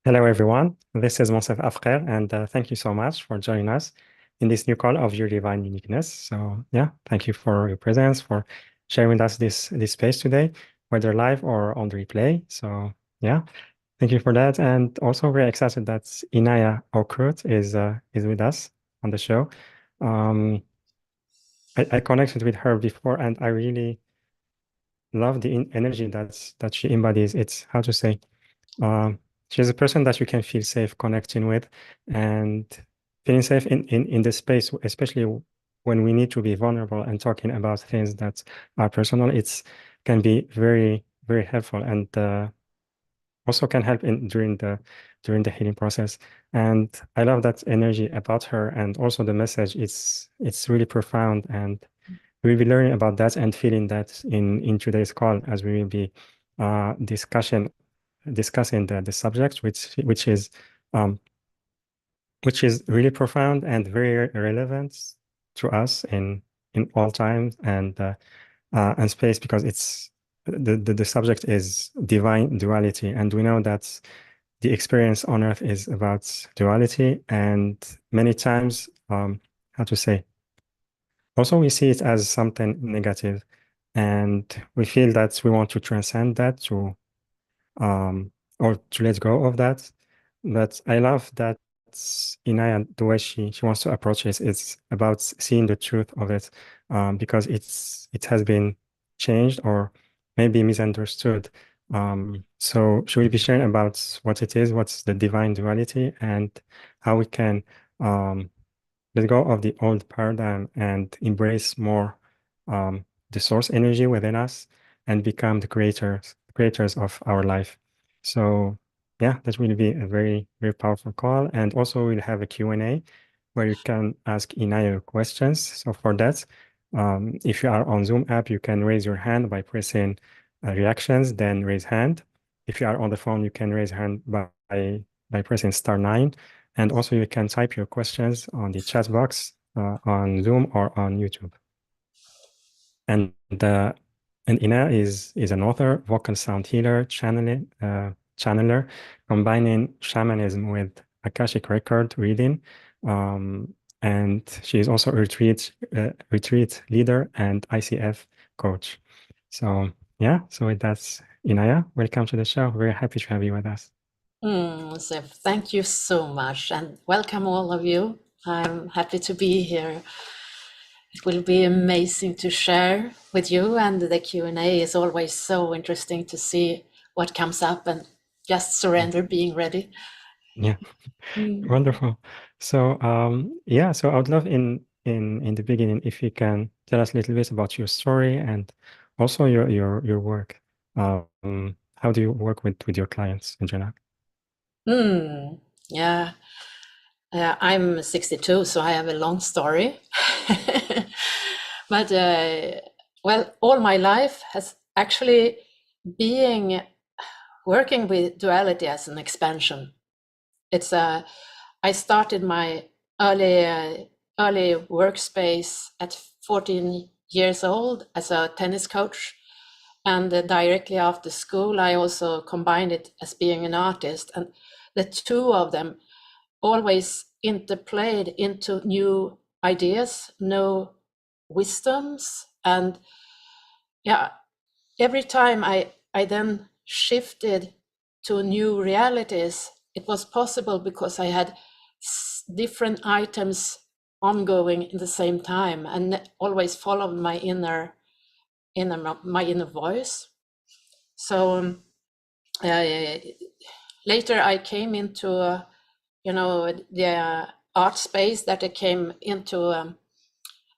Hello, everyone. This is Monsef Afker, and thank you so much for joining us in this new call of your divine uniqueness. So, yeah, thank you for your presence, for sharing with us this space today, whether live or on the replay. So, yeah, thank you for that, and also very excited that Inaya Oakroot is with us on the show. I connected with her before, and I really love the energy that she embodies. It's how to say. Um, she's a person that you can feel safe connecting with and feeling safe in the space, especially when we need to be vulnerable and talking about things that are personal. It's can be very, very helpful and also can help in during the healing process. And I love that energy about her and also the message. It's really profound and we'll be learning about that and feeling that in today's call as we will be discussing the subject, um, which is really profound and very relevant to us in all times and space because it's the subject is divine duality, and we know that the experience on Earth is about duality, and many times, how to say, also we see it as something negative, and we feel that we want to transcend that to um, or to let go of that. But I love that Inaya, the way she wants to approach it, it's about seeing the truth of it, because it has been changed or maybe misunderstood. So she will be sharing about what it is, what's the divine duality, and how we can um, let go of the old paradigm and embrace more the source energy within us and become the creators of our life. So yeah, that will be a very, very powerful call. And also we'll have a Q&A where you can ask Inaya questions. So for that, if you are on Zoom app, you can raise your hand by pressing reactions, then raise hand. If you are on the phone, you can raise hand by pressing *9. And also you can type your questions on the chat box on Zoom or on YouTube. And Ina is an author, vocal sound healer, channeler, combining shamanism with akashic record reading. And she is also a retreat leader and ICF coach. So yeah, so with that, Inaya, welcome to the show. Very happy to have you with us. So thank you so much and welcome all of you. I'm happy to be here. It will be amazing to share with you, and the Q&A is always so interesting to see what comes up and just surrender, being ready. Yeah. Wonderful. So yeah, so I would love in the beginning if you can tell us a little bit about your story and also your work. How do you work with your clients in general? Yeah, I'm 62, so I have a long story. But well, all my life has actually being working with duality as an expansion. It's I started my early workspace at 14 years old as a tennis coach, and directly after school I also combined it as being an artist, and the two of them always interplayed into new ideas, new wisdoms, and yeah, every time I then shifted to new realities, it was possible because I had different items ongoing in the same time and always followed my inner voice. So later I came into the art space, that I came into a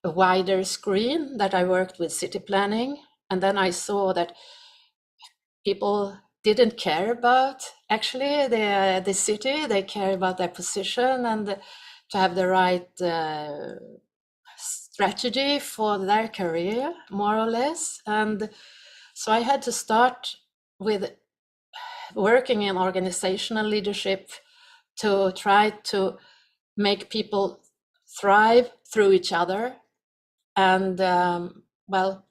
wider screen, that I worked with city planning, and then I saw that people didn't care about actually the city. They care about their position and to have the right strategy for their career, more or less. And so I had to start with working in organizational leadership to try to make people thrive through each other. And well,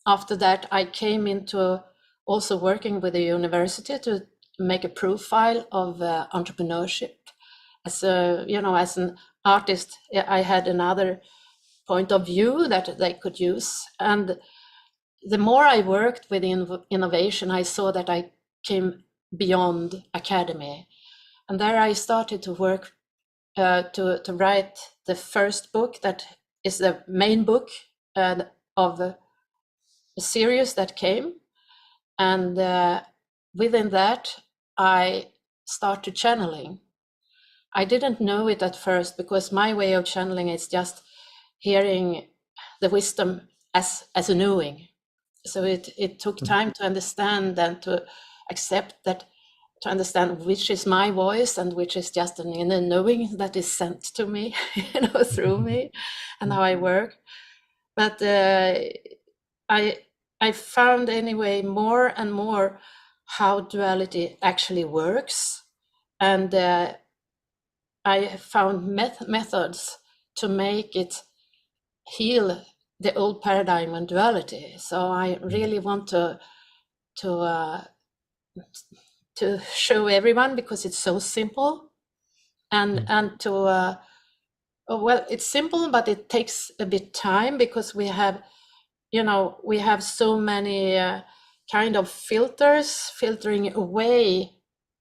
after that, I came into also working with the university to make a profile of entrepreneurship. As a, as an artist, I had another point of view that they could use. And the more I worked with innovation, I saw that I came beyond academy. And there I started to work to write the first book that is the main book of a series that came. And within that, I started channeling. I didn't know it at first because my way of channeling is just hearing the wisdom as a knowing. So it took time to understand and to accept that, to understand which is my voice and which is just an inner knowing that is sent to me, through me, and how I work. But I found anyway more and more how duality actually works, and I found methods to make it heal the old paradigm on duality. So I really want to show everyone, because it's so simple, and to well, it's simple, but it takes a bit time, because we have so many kind of filtering away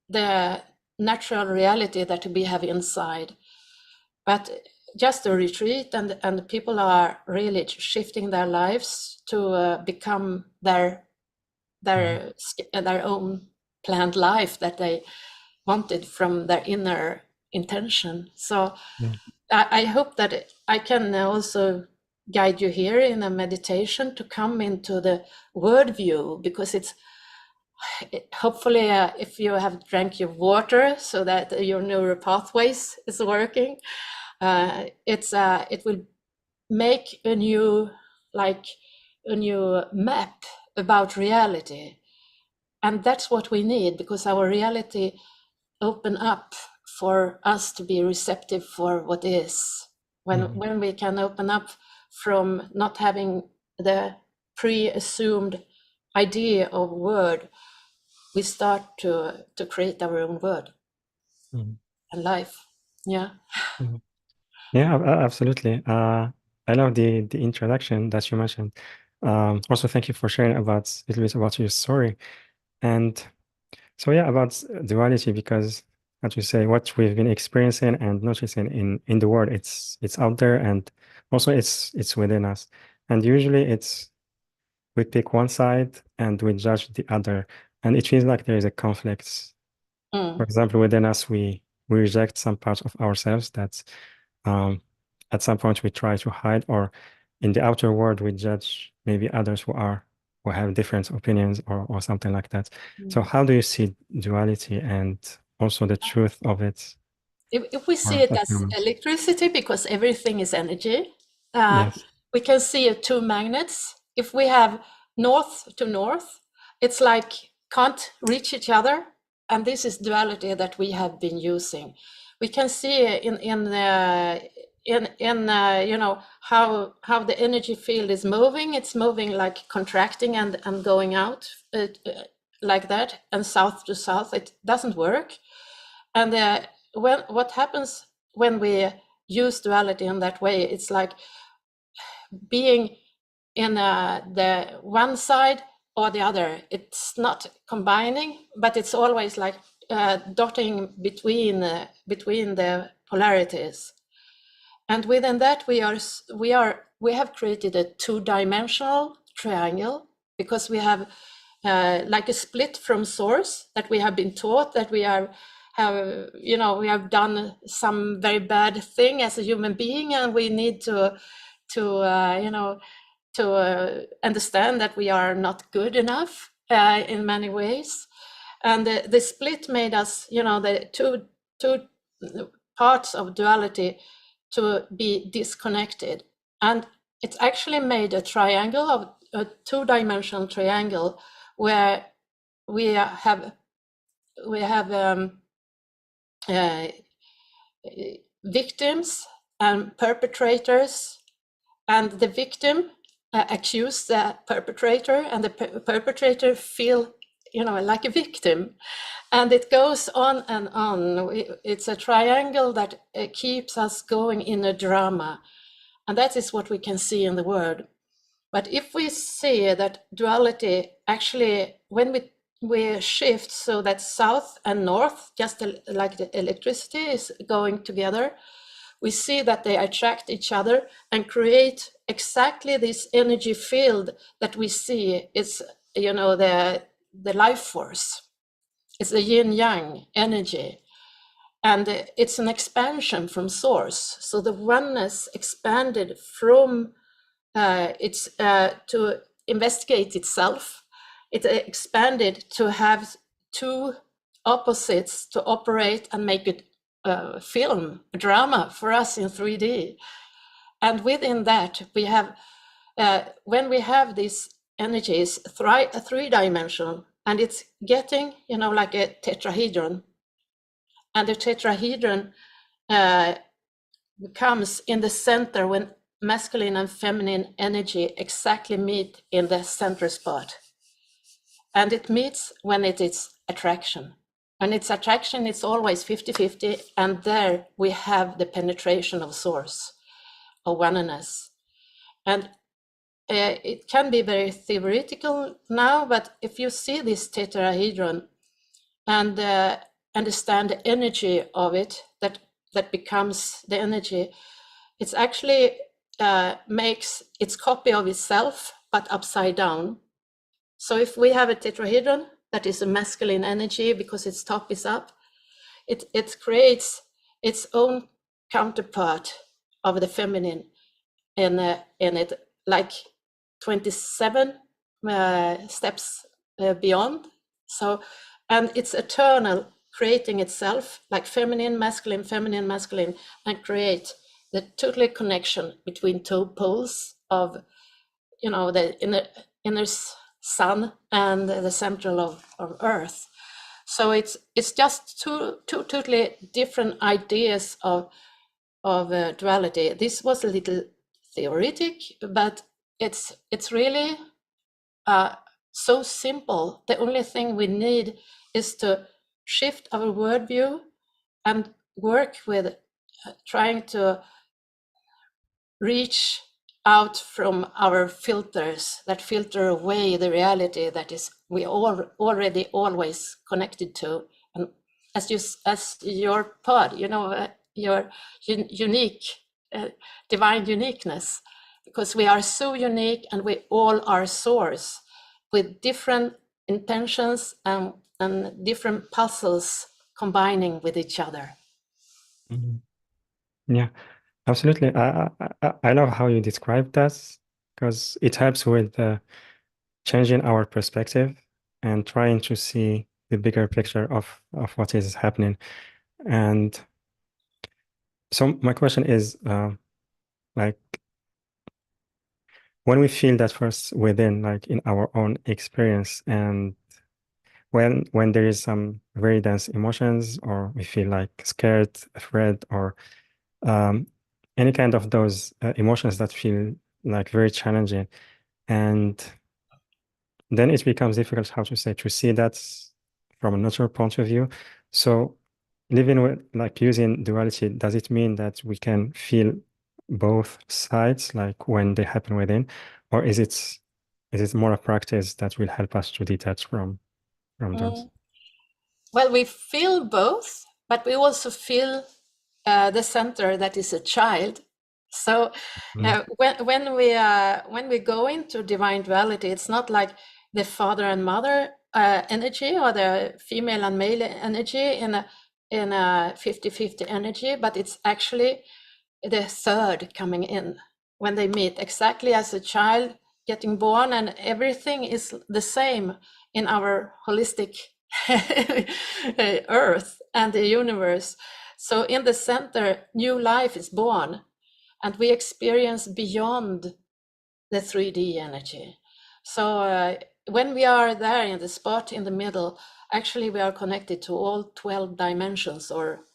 the natural reality that we have inside. But just a retreat, and people are really shifting their lives to become their own planned life that they wanted from their inner intention. So I hope that I can also guide you here in a meditation to come into the word view, because it's hopefully if you have drank your water so that your neural pathways is working, it will make a new map about reality. And that's what we need, because our reality open up for us to be receptive for what is. When we can open up from not having the pre-assumed idea of word, we start to create our own word and life. Yeah. Yeah, absolutely. I love the introduction that you mentioned. Also, thank you for sharing about a little bit about your story. And so, yeah, about duality, because as you say, what we've been experiencing and noticing in the world, it's out there, and also it's within us. And usually, we pick one side and we judge the other, and it feels like there is a conflict. For example, within us, we reject some parts of ourselves that at some point we try to hide, or in the outer world we judge maybe others who have different opinions or something like that. So how do you see duality and also the truth of it? If we see it as electricity, because everything is energy, Yes. we can see two magnets. If we have north to north, it's like can't reach each other, and this is duality that we have been using. We can see in how the energy field is moving. It's moving like contracting and going out like that, and south to south. It doesn't work. And what happens when we use duality in that way, it's like being in the one side or the other. It's not combining, but it's always like dotting between the polarities. And within that, we have created a two-dimensional triangle, because we have like a split from source, that we have been taught that we have done some very bad thing as a human being, and we need to understand that we are not good enough in many ways. And the split made us, the two parts of duality to be disconnected. And it's actually made a triangle, of a two-dimensional triangle, where we have victims and perpetrators, and the victim accuse the perpetrator, and the perpetrator feel like a victim. And it goes on and on. It's a triangle that keeps us going in a drama. And that is what we can see in the word. But if we see that duality, actually, when we shift so that south and north, just like the electricity is going together, we see that they attract each other and create exactly this energy field that we see. It's, the life force. It's the yin-yang energy. And it's an expansion from source. So the oneness expanded from to investigate itself. It expanded to have two opposites to operate and make it film, a drama for us in 3D. And within that, we have, when we have these energies, three-dimensional, and it's getting, like a tetrahedron. And the tetrahedron comes in the center when masculine and feminine energy exactly meet in the center spot. And it meets when it is attraction. And its attraction is always 50-50, and there we have the penetration of source, of oneness. And it can be very theoretical now, but if you see this tetrahedron and understand the energy of it, that becomes the energy, it's actually makes its copy of itself, but upside down. So if we have a tetrahedron that is a masculine energy because its top is up, it creates its own counterpart of the feminine in it, like 27 steps beyond. So, and it's eternal, creating itself like feminine, masculine, and create the total connection between two poles of, the inner sun and the central of earth. So it's just two totally different ideas of duality. This was a little theoretic, but it's really so simple. The only thing we need is to shift our worldview and work with trying to reach out from our filters that filter away the reality that is we all already always connected to. And as your pod, your unique divine uniqueness, because we are so unique and we all are source with different intentions and different puzzles combining with each other. Yeah, absolutely. I love how you describe that because it helps with changing our perspective and trying to see the bigger picture of what is happening. And so my question is, like, when we feel that first within, like in our own experience, and when there is some very dense emotions, or we feel like scared, afraid, or any kind of those emotions that feel like very challenging, and then it becomes difficult, how to say, to see that from a neutral point of view. So living with, like, using duality, does it mean that we can feel both sides, like when they happen within, or is it more a practice that will help us to detach from those? Well, we feel both, but we also feel the center that is a child. So when we go into divine duality, it's not like the father and mother energy or the female and male energy in a 50-50 energy, but it's actually the third coming in when they meet, exactly as a child getting born, and everything is the same in our holistic earth and the universe. So in the center, new life is born, and we experience beyond the 3D energy. So when we are there in the spot in the middle, actually we are connected to all 12 dimensions or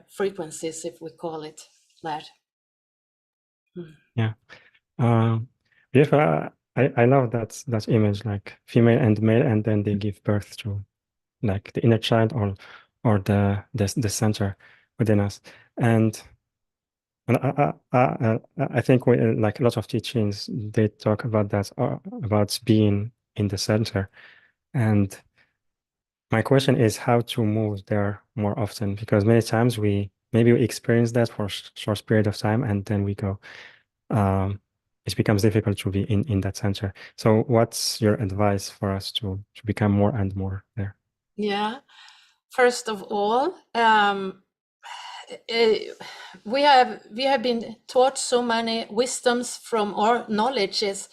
frequencies, if we call it that. Yeah. Yeah, I love that image, like female and male, and then they give birth to like the inner child or the center within us. And I think like a lot of teachings, they talk about that, about being in the center. And my question is how to move there more often, because many times maybe we experience that for a short period of time and then we go, it becomes difficult to be in that center. So what's your advice for us to become more and more there? Yeah. First of all, we have been taught so many wisdoms from our knowledges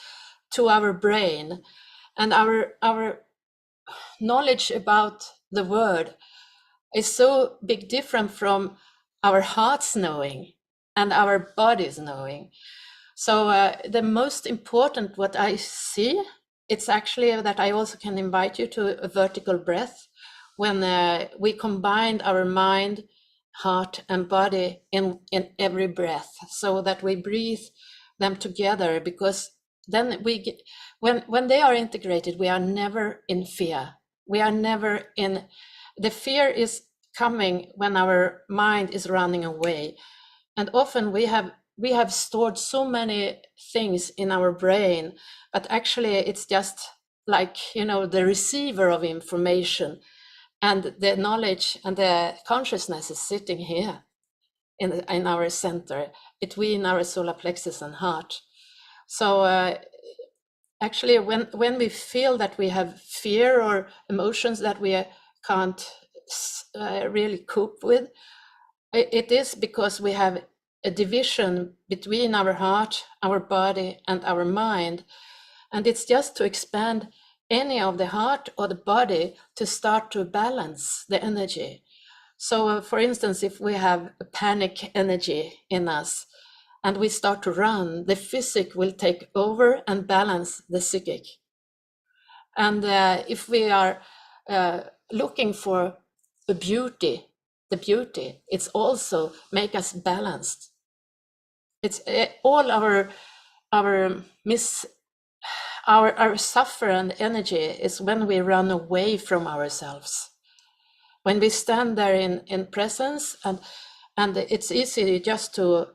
to our brain, and our knowledge about the word is so big different from our hearts knowing and our bodies knowing. So the most important what I see, it's actually that I also can invite you to a vertical breath when we combine our mind, heart, and body in every breath, so that we breathe them together, because then we get, when they are integrated, we are never in fear. We are never in, the fear is coming when our mind is running away. And often we have stored so many things in our brain, but actually it's just like, the receiver of information, and the knowledge and the consciousness is sitting here in our center between our solar plexus and heart. So actually when we feel that we have fear or emotions that we can't really cope with, it is because we have a division between our heart, our body, and our mind. And it's just to expand any of the heart or the body to start to balance the energy. So, for instance, if we have a panic energy in us and we start to run, the physic will take over and balance the psychic. And if we are looking for the beauty, it's also make us balanced. It's all our our suffer and energy is when we run away from ourselves. When we stand there in presence, and it's easy just to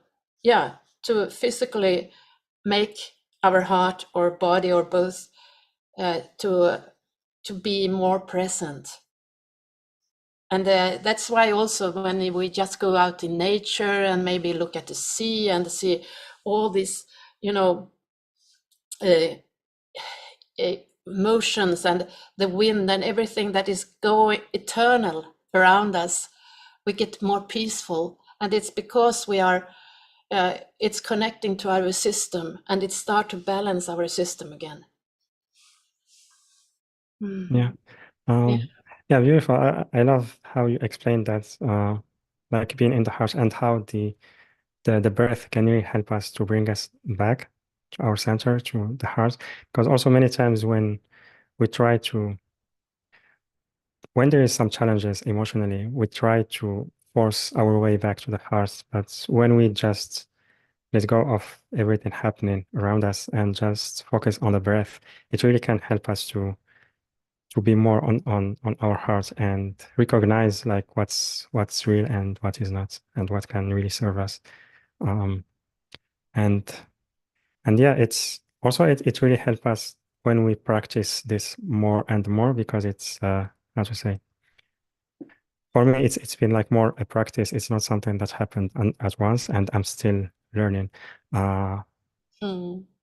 physically make our heart or body or both to be more present. And that's why also when we just go out in nature and maybe look at the sea and see all these, motions and the wind and everything that is going eternal around us, we get more peaceful. And it's because we are, it's connecting to our system, and it start to balance our system again. Yeah. Yeah. Yeah, beautiful. I love how you explained that, like being in the heart and how the breath can really help us to bring us back to our center, to the heart. Because also many times when we try to, when there is some challenges emotionally, we try to force our way back to the heart. But when we just let go of everything happening around us and just focus on the breath, it really can help us to be more on our heart and recognize like what's real and what is not, and what can really serve us. Um, and and yeah, it's also it really helps us when we practice this more and more, because it's how to say, for me it's been like more a practice. It's not something that happened at once, and I'm still learning. Mm.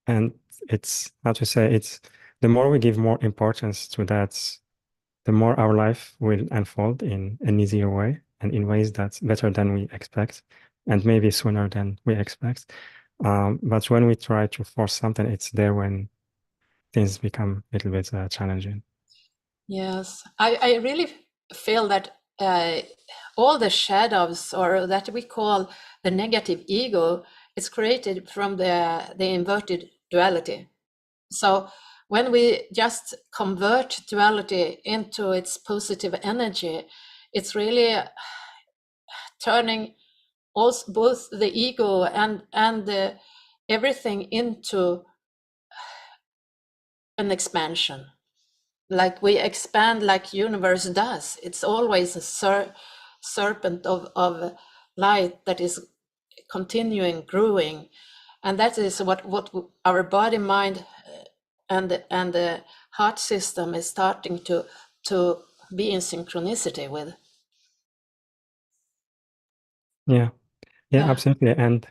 And it's how to say, it's the more we give more importance to that, the more our life will unfold in an easier way and in ways that's better than we expect, and maybe sooner than we expect. But when we try to force something, it's there when things become a little bit challenging. Yes, I really feel that all the shadows, or that we call the negative ego, is created from the inverted duality. So when we just convert duality into its positive energy, it's really turning also both the ego and everything into an expansion, like we expand like universe does. It's always a serpent of light that is continuing growing, and that is what our body, mind, and the heart system is starting to be in synchronicity with. Yeah, absolutely. And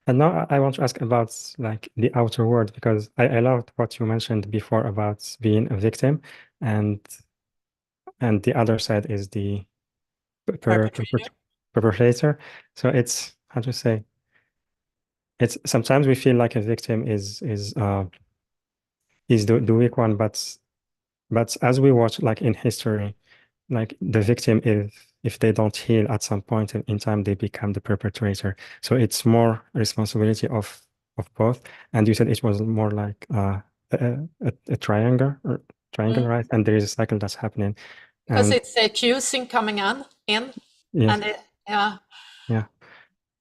now I want to ask about like the outer world, because I loved what you mentioned before about being a victim, and the other side is the perpetrator. So it's, how to say, it's sometimes we feel like a victim is the weak one, but as we watch, like in history, like the victim, if they don't heal at some point in time, they become the perpetrator. So it's more responsibility of both. And you said it was more like a triangle, right? And there is a cycle that's happening. Because And it's accusing coming in, yes, and yeah.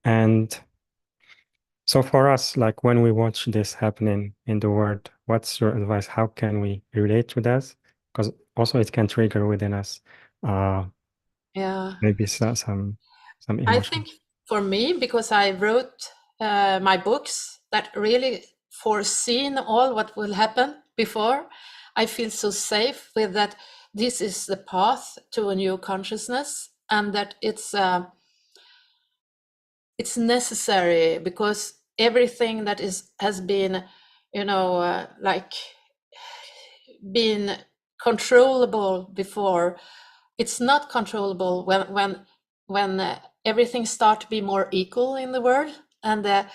And so for us, like when we watch this happening in the world, what's your advice? How can we relate to that? Because also it can trigger within us maybe some I emotion. think for me, because I wrote my books that really foreseen all what will happen before, I feel so safe with that. This is the path to a new consciousness, and that it's necessary, because everything that has been, like been controllable before, it's not controllable when everything start to be more equal in the world, and the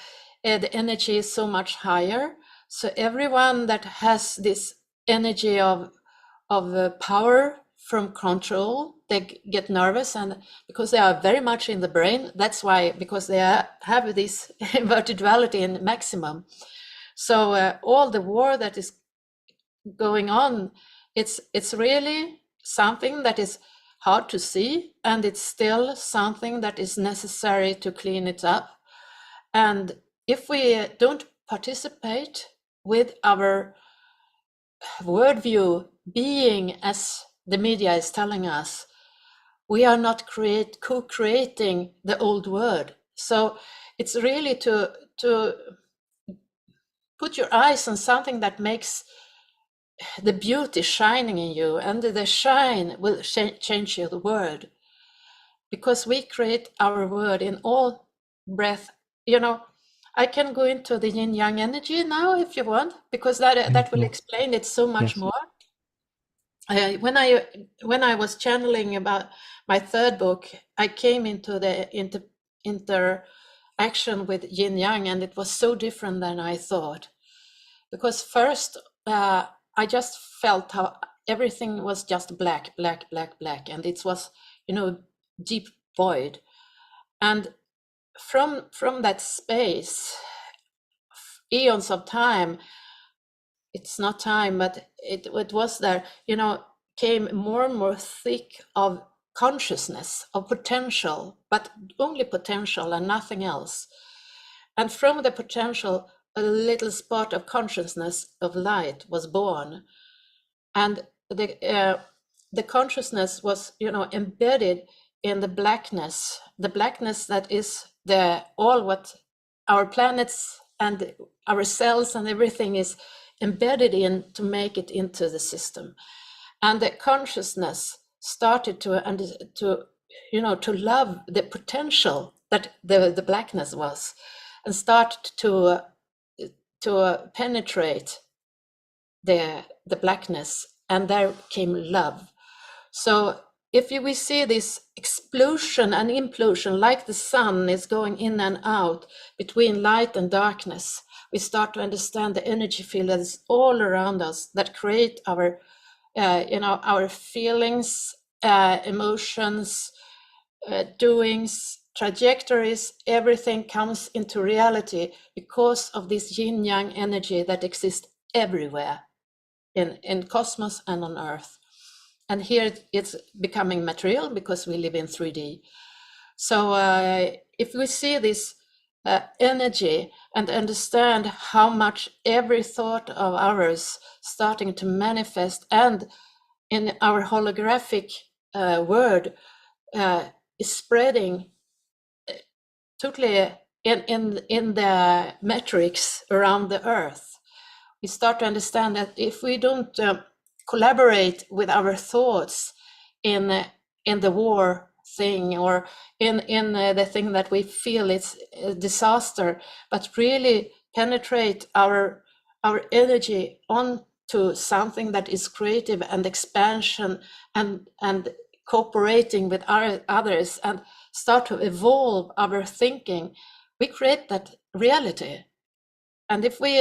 energy is so much higher. So everyone that has this energy of power from control, they get nervous, and because they are very much in the brain, that's why, because they have this inverted duality in maximum. So all the war that is going on, it's really something that is hard to see, and it's still something that is necessary to clean it up. And if we don't participate with our worldview being as the media is telling us, we are not co-creating the old world. So it's really to put your eyes on something that makes the beauty shining in you, and the shine will change your world, because we create our world in all breath. I can go into the yin yang energy now if you want, because that will explain it so much more. When I was channeling about my third book, I came into the interaction with yin yang, and it was so different than I thought. Because first, I just felt how everything was just black, and it was, deep void. And from that space, eons of time, it's not time, but it was there, came more and more thick of consciousness, of potential, but only potential and nothing else. And from the potential, a little spot of consciousness of light was born. And the consciousness was, embedded in the blackness that is all what our planets and our cells and everything is embedded in, to make it into the system. And the consciousness started to love the potential that the blackness was, and started to penetrate the blackness, and there came love. So if we see this explosion and implosion, like the sun is going in and out between light and darkness, we start to understand the energy field that is all around us, that create our our feelings, emotions, doings, trajectories. Everything comes into reality because of this yin yang energy that exists everywhere in cosmos and on Earth. And here it's becoming material because we live in 3D. So if we see this energy and understand how much every thought of ours starting to manifest and in our holographic word is spreading totally in the metrics around the earth. We start to understand that if we don't collaborate with our thoughts in the war thing or in the thing that we feel it's a disaster, but really penetrate our energy onto something that is creative and expansion and cooperating with our others and start to evolve our thinking, we create that reality. And if we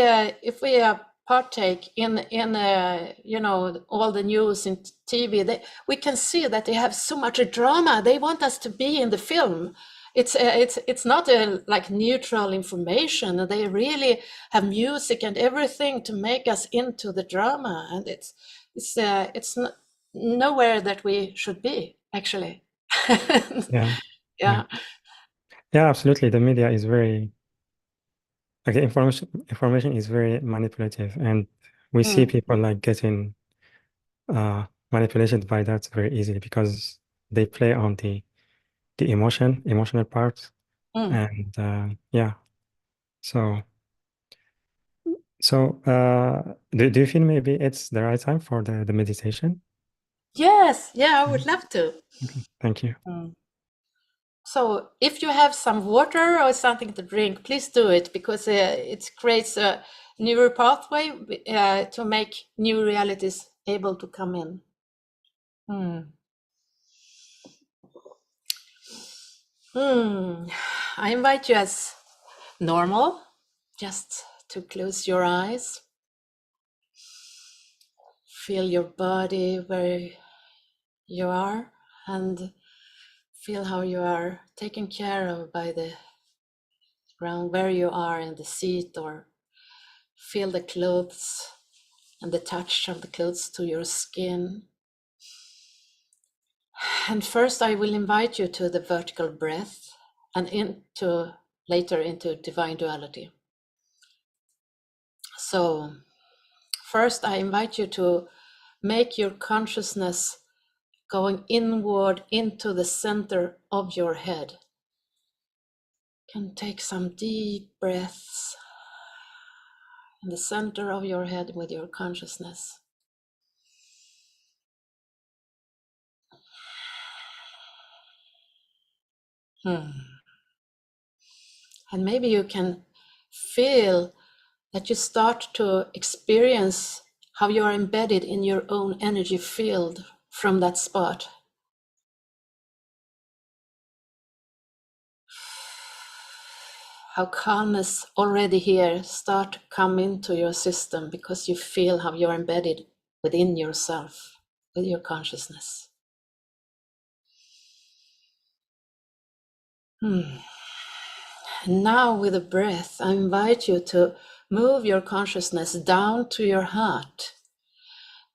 partake in you know, all the news in TV, we can see that they have so much drama. They want us to be in the film. It's not like neutral information. They really have music and everything to make us into the drama, and it's not, nowhere that we should be actually. Yeah. Yeah. Yeah, absolutely. The media is very, like, the information is very manipulative, and we see people like getting manipulated by that very easily because they play on the emotional part. And yeah, so do you feel maybe it's the right time for the meditation? Yes, yeah, I would love to. Okay, thank you. So if you have some water or something to drink, please do it, because it creates a neural pathway to make new realities able to come in. I invite you as normal, just to close your eyes. Feel your body where you are and feel how you are taken care of by the ground where you are in the seat, or feel the clothes and the touch of the clothes to your skin. And first I will invite you to the vertical breath and later into divine duality. So first I invite you to make your consciousness going inward into the center of your head. You can take some deep breaths in the center of your head with your consciousness. And maybe you can feel that you start to experience how you are embedded in your own energy field from that spot. How calmness already here start to come into your system because you feel how you're embedded within yourself, with your consciousness. And now with the breath, I invite you to move your consciousness down to your heart.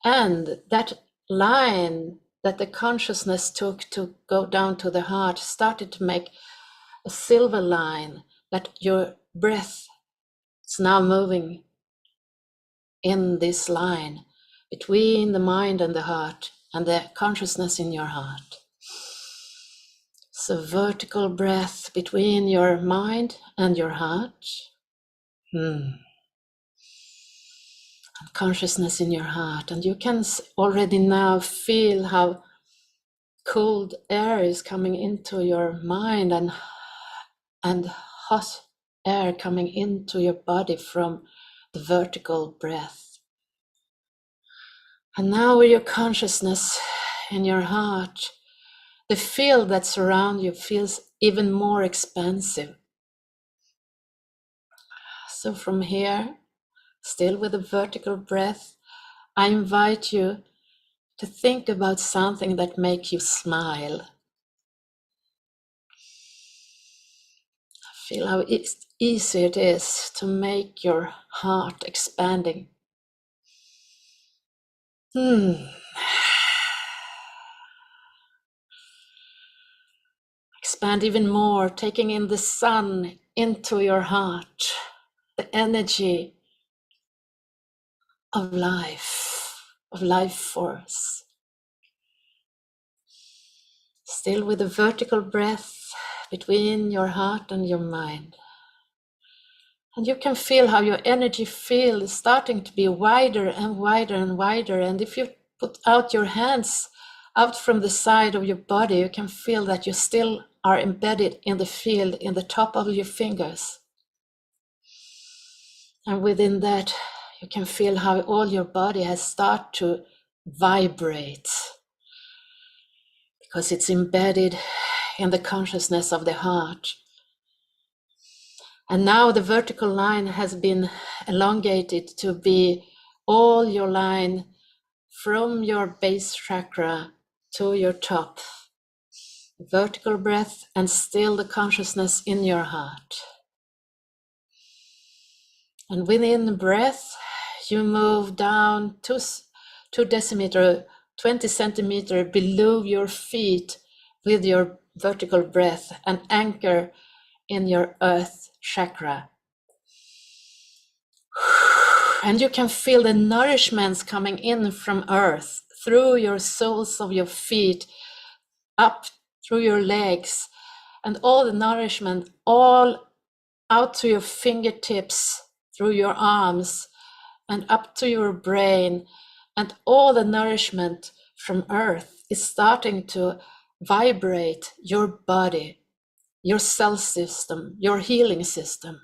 And that line that the consciousness took to go down to the heart started to make a silver line, that your breath is now moving in this line between the mind and the heart and the consciousness in your heart. So vertical breath between your mind and your heart. And consciousness in your heart. And you can already now feel how cold air is coming into your mind and hot air coming into your body from the vertical breath. And now with your consciousness in your heart, the field that surrounds you feels even more expansive. So from here, still with a vertical breath, I invite you to think about something that makes you smile. Feel how easy it is to make your heart expanding. Expand even more, taking in the sun into your heart, the energy of life force. Still with a vertical breath between your heart and your mind. And you can feel how your energy field is starting to be wider and wider and wider. And if you put out your hands out from the side of your body, you can feel that you still are embedded in the field in the top of your fingers. And within that, you can feel how all your body has started to vibrate because it's embedded in the consciousness of the heart. And now the vertical line has been elongated to be all your line from your base chakra to your top. Vertical breath and still the consciousness in your heart. And within the breath, you move down 2 decimeter, 20 centimeter below your feet with your vertical breath and anchor in your earth chakra. And you can feel the nourishments coming in from earth through your soles of your feet, up through your legs, and all the nourishment all out to your fingertips, through your arms, and up to your brain. And all the nourishment from earth is starting to vibrate your body, your cell system, your healing system.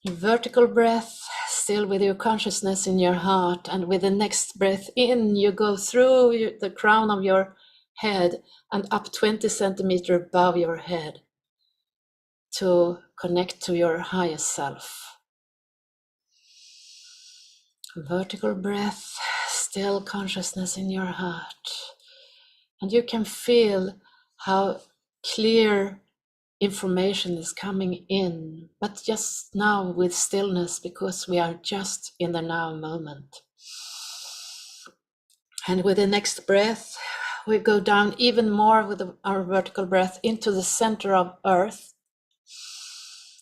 Vertical breath, still with your consciousness in your heart, and with the next breath in, you go through the crown of your head and up 20 centimeters above your head to connect to your higher self. Vertical breath, still consciousness in your heart. And you can feel how clear information is coming in, but just now with stillness, because we are just in the now moment. And with the next breath, we go down even more with our vertical breath into the center of earth,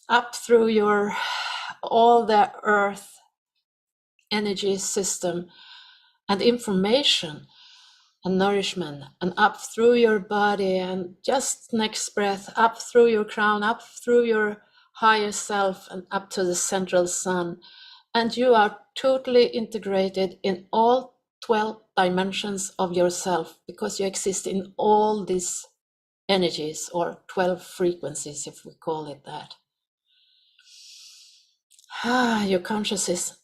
up through all the earth energy system and information and nourishment, and up through your body, and just next breath up through your crown, up through your higher self, and up to the central sun. And you are totally integrated in all 12 dimensions of yourself, because you exist in all these energies, or 12 frequencies, if we call it that. Your consciousness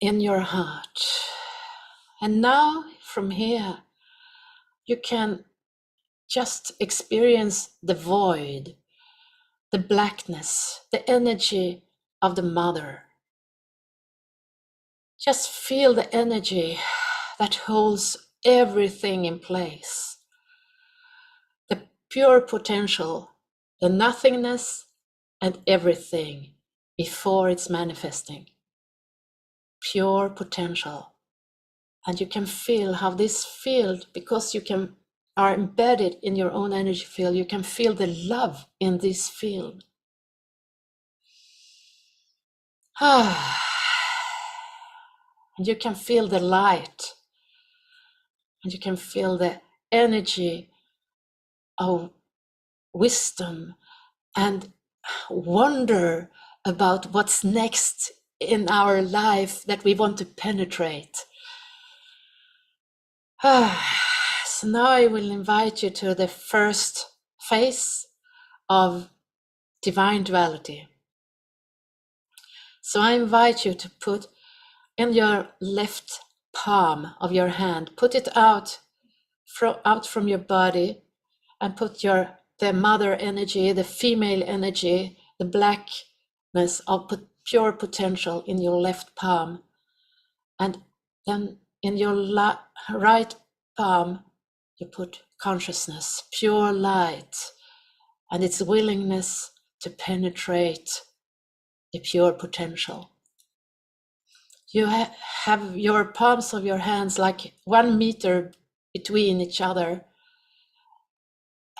in your heart. And now from here, you can just experience the void, the blackness, the energy of the mother. Just feel the energy that holds everything in place. The pure potential, the nothingness and everything before it's manifesting. Pure potential. And you can feel how this field, because you are embedded in your own energy field, you can feel the love in this field. And you can feel the light, and you can feel the energy of wisdom and wonder about what's next in our life that we want to penetrate. So now I will invite you to the first phase of Divine Duality. So I invite you to put in your left palm of your hand, put it out from your body, and put the mother energy, the female energy, the blackness of pure potential in your left palm. And then in your right palm, you put consciousness, pure light, and its willingness to penetrate the pure potential. You have your palms of your hands like 1 meter between each other.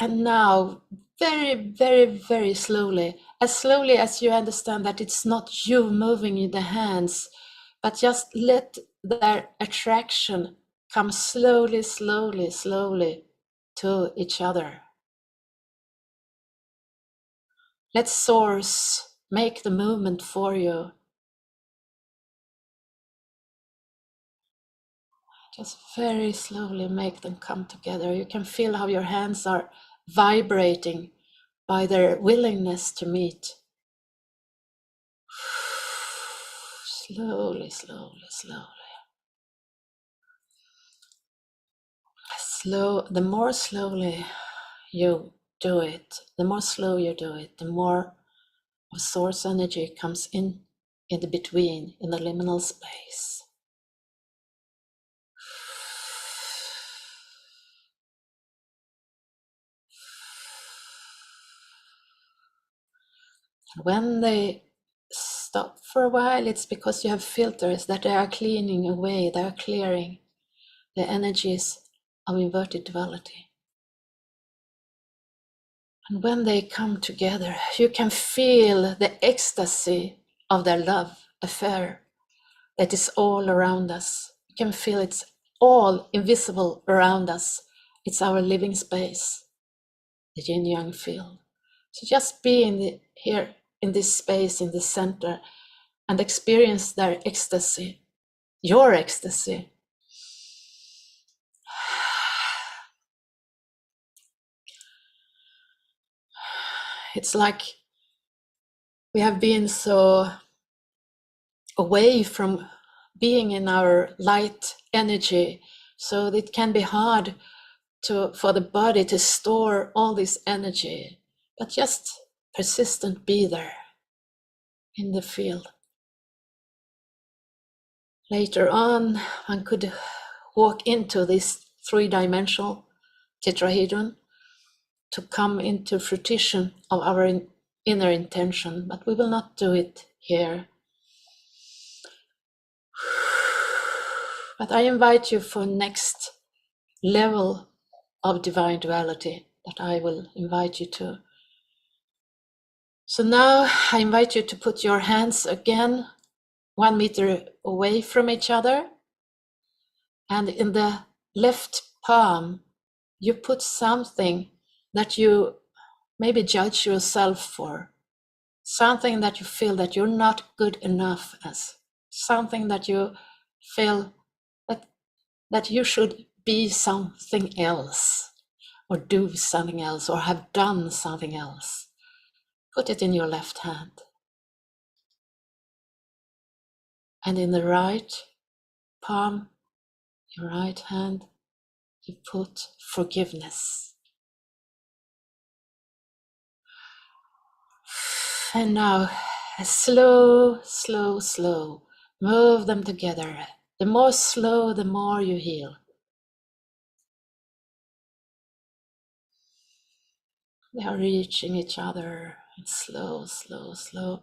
And now, very, very, very slowly, as slowly as you understand that it's not you moving the hands, but just let their attraction come slowly, slowly, slowly to each other. Let Source make the movement for you. Just very slowly make them come together. You can feel how your hands are vibrating by their willingness to meet. Slowly, slowly, slowly. The more slowly you do it, the more slow you do it, the more of Source energy comes in the between, in the liminal space. When they stop for a while, it's because you have filters that they are cleaning away, they are clearing the energies of inverted duality. And when they come together, you can feel the ecstasy of their love affair that is all around us. You can feel it's all invisible around us. It's our living space, the yin-yang field. So just be here in this space, in the center, and experience their ecstasy, your ecstasy. It's like we have been so away from being in our light energy, so it can be hard for the body to store all this energy, but just persistent be there in the field. Later on, one could walk into this three-dimensional tetrahedron to come into fruition of our inner intention, but we will not do it here. But I invite you for next level of divine duality that I will invite you to. So now I invite you to put your hands again 1 meter away from each other, and in the left palm you put something that you maybe judge yourself for, something that you feel that you're not good enough as, something that you feel that you should be something else, or do something else, or have done something else. Put it in your left hand. And in the right palm, your right hand, you put forgiveness. And now, slow, slow, slow, move them together. The more slow, the more you heal. They are reaching each other in slow, slow, slow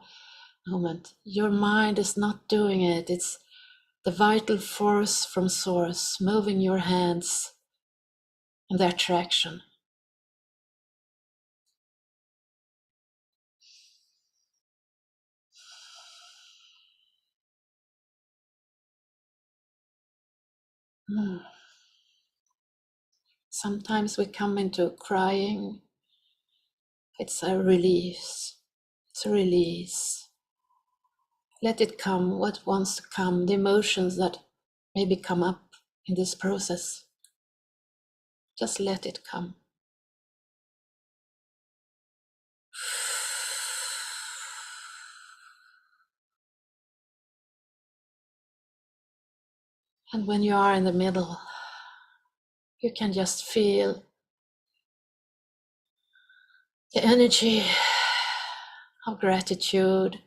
movement. Your mind is not doing it. It's the vital force from Source moving your hands and the attraction. Sometimes we come into crying. It's a release. It's a release. Let it come, what wants to come, the emotions that maybe come up in this process. Just let it come. And when you are in the middle, you can just feel the energy of gratitude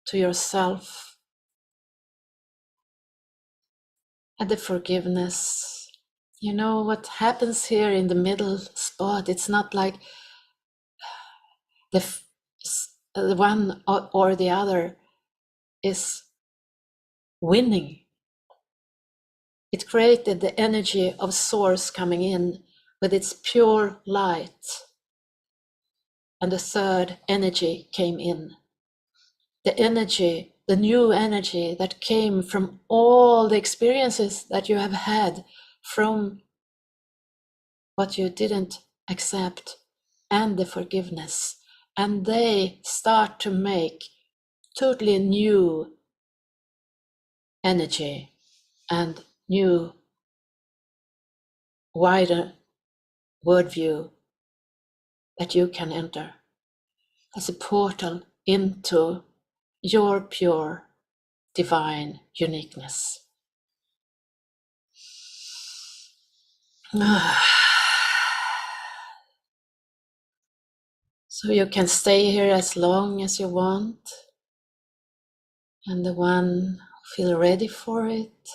to yourself and the forgiveness. You know what happens here in the middle spot? It's not like the one or the other is winning. It created the energy of Source coming in with its pure light. and the third energy came in. The energy, the new energy that came from all the experiences that you have had from what you didn't accept, and the forgiveness. And they start to make totally new energy and new, wider worldview that you can enter as a portal into your pure divine uniqueness. So you can stay here as long as you want, and the one who feel ready for it,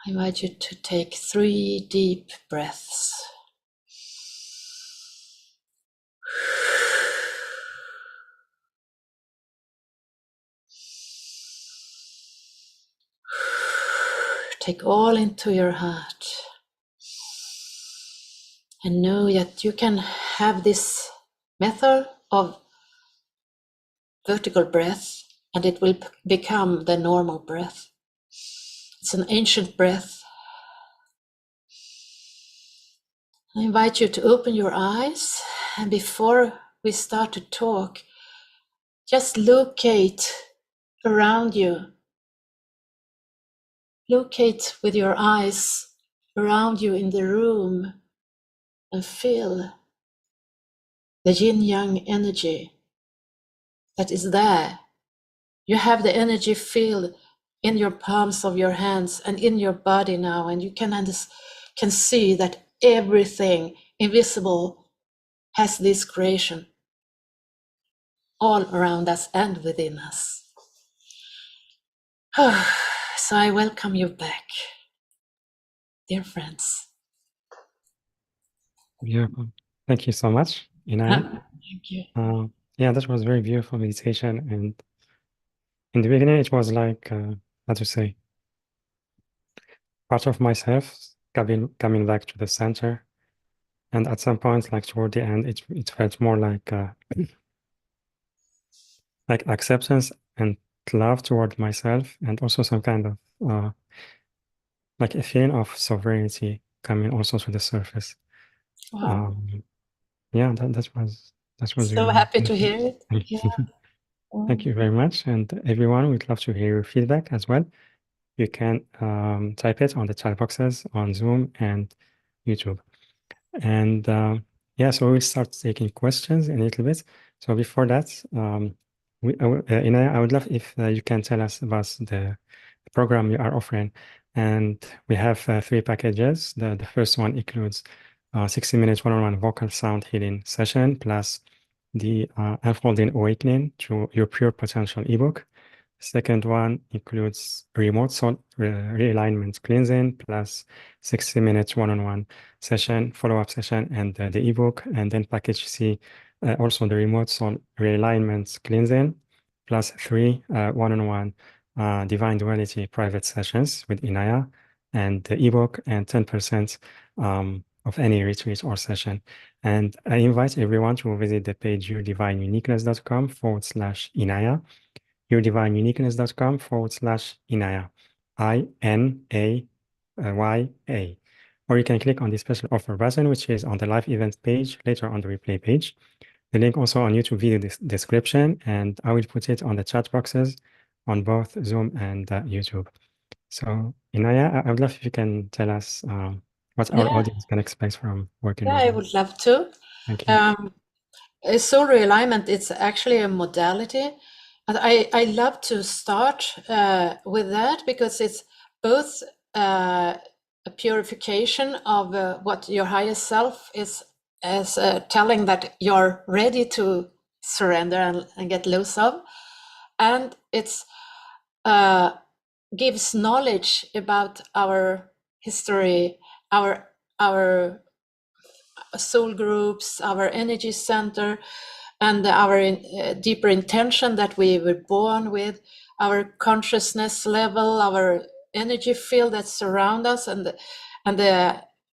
I invite you to take 3 deep breaths. Take all into your heart. And know that you can have this method of vertical breath, and it will become the normal breath. It's an ancient breath. I invite you to open your eyes, and before we start to talk, just locate around you. Locate with your eyes around you in the room and feel the yin-yang energy that is there. You have the energy field in your palms of your hands and in your body now, and you can see that everything invisible has this creation all around us and within us. So I welcome you back, dear friends. Beautiful. Thank you so much, Inaya. Thank you. Yeah, that was very beautiful meditation. And in the beginning, it was like, how to say, part of myself coming back to the center. And at some point, like toward the end, it felt more like acceptance and love toward myself, and also some kind of like a feeling of sovereignty coming also to the surface. Wow. Yeah, that was So really happy to beautiful. hear it. Yeah. Thank you very much. And everyone, we'd love to hear your feedback as well. You can type it on the chat boxes on Zoom and YouTube. And yeah, so we'll start taking questions in a little bit. So before that, Inaya, I would love if you can tell us about the program you are offering. And we have 3 packages. The first one includes 60 minutes one-on-one vocal sound healing session, plus the Unfolding Awakening to Your Pure Potential ebook. Second one includes remote soul realignment cleansing, plus 60 minutes one-on-one session, follow-up session, and the ebook. And then package C, also the remote soul realignment cleansing, plus 3 one-on-one Divine Duality private sessions with Inaya, and the ebook, and 10% of any retreat or session. And I invite everyone to visit the page yourdivineuniqueness.com/Inaya, yourdivineuniqueness.com/Inaya, INAYA. Or you can click on the special offer button, which is on the live event page, later on the replay page. The link also on YouTube video description, and I will put it on the chat boxes on both Zoom and YouTube. So, Inaya, I would love if you can tell us what our audience can expect from working with I you. would love to. Thank you. Soul realignment, it's actually a modality. And I love to start with that because it's both a purification of what your higher self is as telling that you're ready to surrender and get loose of. And it's gives knowledge about our history, our soul groups, our energy center, and our deeper intention that we were born with, our consciousness level, our energy field that surround us, and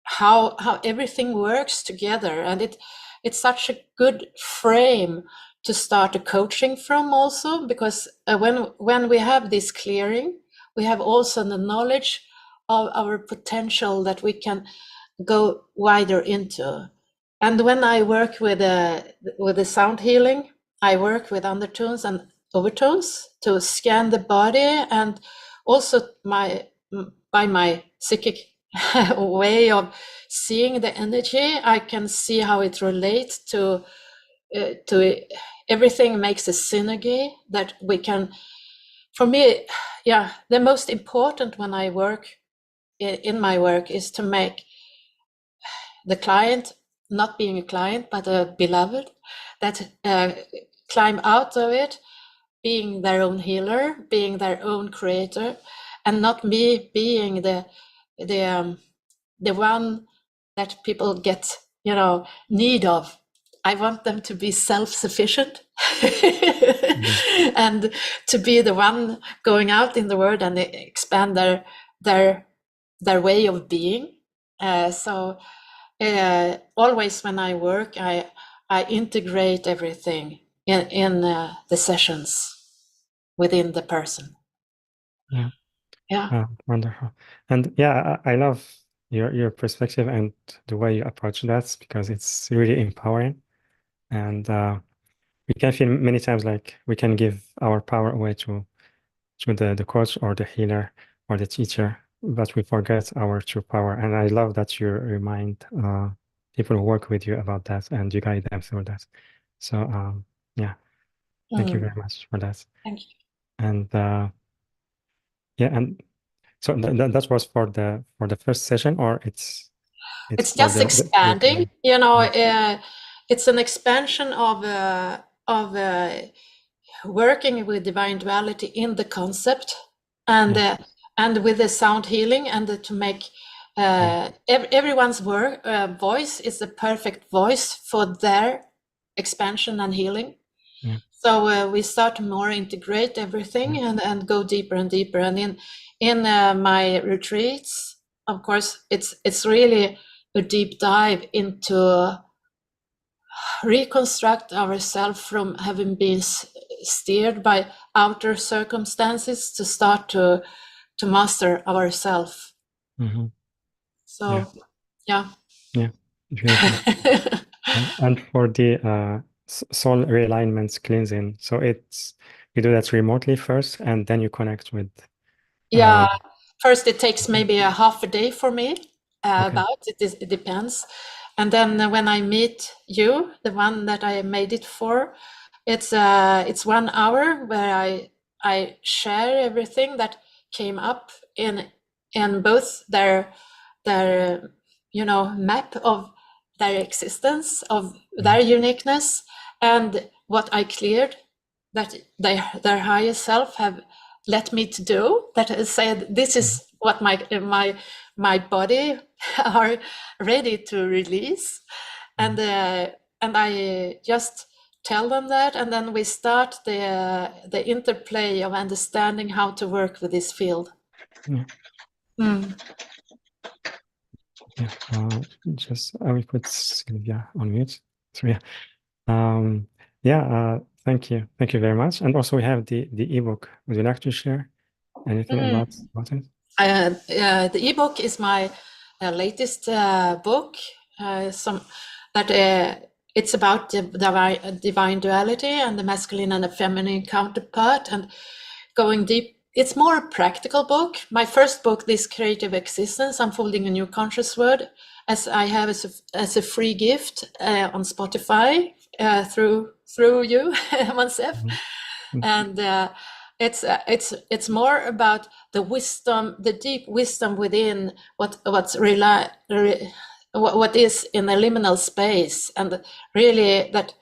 how everything works together. And it's such a good frame to start a coaching from also, because when we have this clearing, we have also the knowledge of our potential that we can go wider into. And when I work with the sound healing, I work with undertones and overtones to scan the body, and also by my psychic way of seeing the energy, I can see how it relates to everything. Makes a synergy that we can. For me, yeah, the most important when I work in my work is to make the client not being a client but a beloved that climb out of it, being their own healer, being their own creator, and not me being the one that people get, need of. I want them to be self-sufficient and to be the one going out in the world and expand their way of being. So always when I work, I integrate everything in the sessions within the person. Yeah. Wonderful. And yeah, I love your perspective and the way you approach that, because it's really empowering. And we can feel many times like we can give our power away to the coach or the healer or the teacher, but we forget our true power. And I love that you remind people who work with you about that and you guide them through that. So yeah, thank you very much for that. Thank you. And yeah, and so that was for the first session, or it's just expanding. It's an expansion of working with divine duality in the concept, and with the sound healing, and to make everyone's voice is the perfect voice for their expansion and healing. So we start to more integrate everything and go deeper and deeper. And in my retreats, of course, it's really a deep dive into reconstruct ourselves from having been steered by outer circumstances to start to master ourselves. So yeah. Beautiful. And for the soul realignments cleansing, so you do that remotely first and then you connect with first it takes maybe a half a day for me. It depends. And then when I meet you, the one that I made it for, it's 1 hour where I share everything that came up in both their map of their existence, of their uniqueness, and what I cleared that their higher self have let me to do, that has said this is what my body are ready to release. And I just tell them that, and then we start the interplay of understanding how to work with this field. Just I will put Sylvia on mute. So thank you very much. And also we have the ebook. Would you like to share anything about it? The ebook is my latest book. It's about the divine duality and the masculine and the feminine counterpart, and going deep. It's more a practical book. My first book, This Creative Existence, Unfolding a New Conscious World, as I have as a free gift on Spotify through you, Mansef. And it's more about the wisdom, the deep wisdom within what is in the liminal space, and really that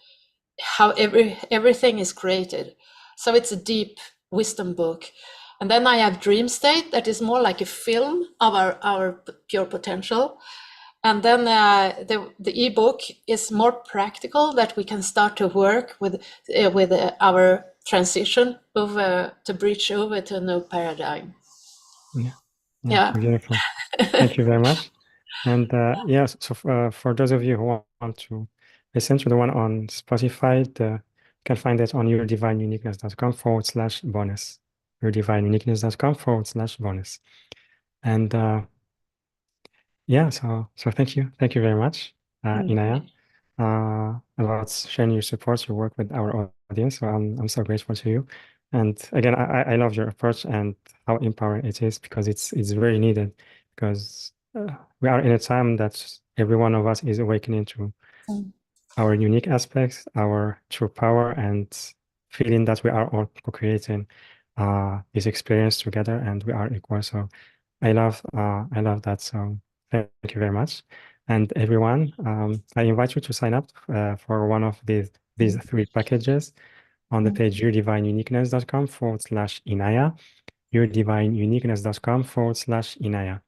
how everything is created. So it's a deep wisdom book. And then I have Dream State, that is more like a film of our pure potential. And then the ebook is more practical, that we can start to work with our transition over to breach over to a new paradigm. Beautiful. Thank you very much. And so for those of you who want to I sent you the one on Spotify. You can find it on yourdivineuniqueness.com/bonus. yourdivineuniqueness.com/bonus. And yeah, so thank you very much, Inaya, about sharing your support, your work with our audience. So I'm so grateful to you. And again, I love your approach and how empowering it is, because it's very needed, because we are in a time that every one of us is awakening to our unique aspects, our true power, and feeling that we are all co-creating this experience together, and we are equal. So I love that. So thank you very much. And everyone, I invite you to sign up for one of these 3 packages on the page yourdivineuniqueness.com/Inaya, yourdivineuniqueness.com/Inaya,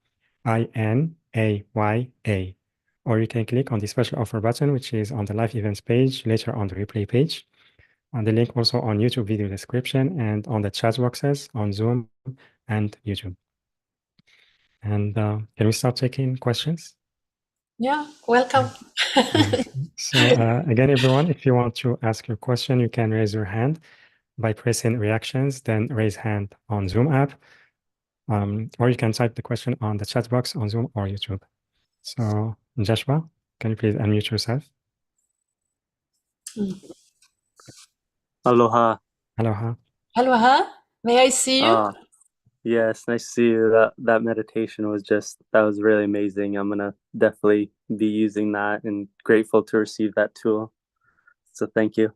INAYA. Or you can click on the special offer button, which is on the live events page, later on the replay page. On the link also on YouTube video description and on the chat boxes on Zoom and YouTube. And can we start taking questions? Yeah, welcome. So again, everyone, if you want to ask your question, you can raise your hand by pressing reactions, then raise hand on Zoom app, or you can type the question on the chat box on Zoom or YouTube. So Joshua, can you please unmute yourself? Aloha. Aloha. Aloha. May I see you? Yes, nice to see you. That meditation was really amazing. I'm gonna definitely be using that, and grateful to receive that tool. So thank you.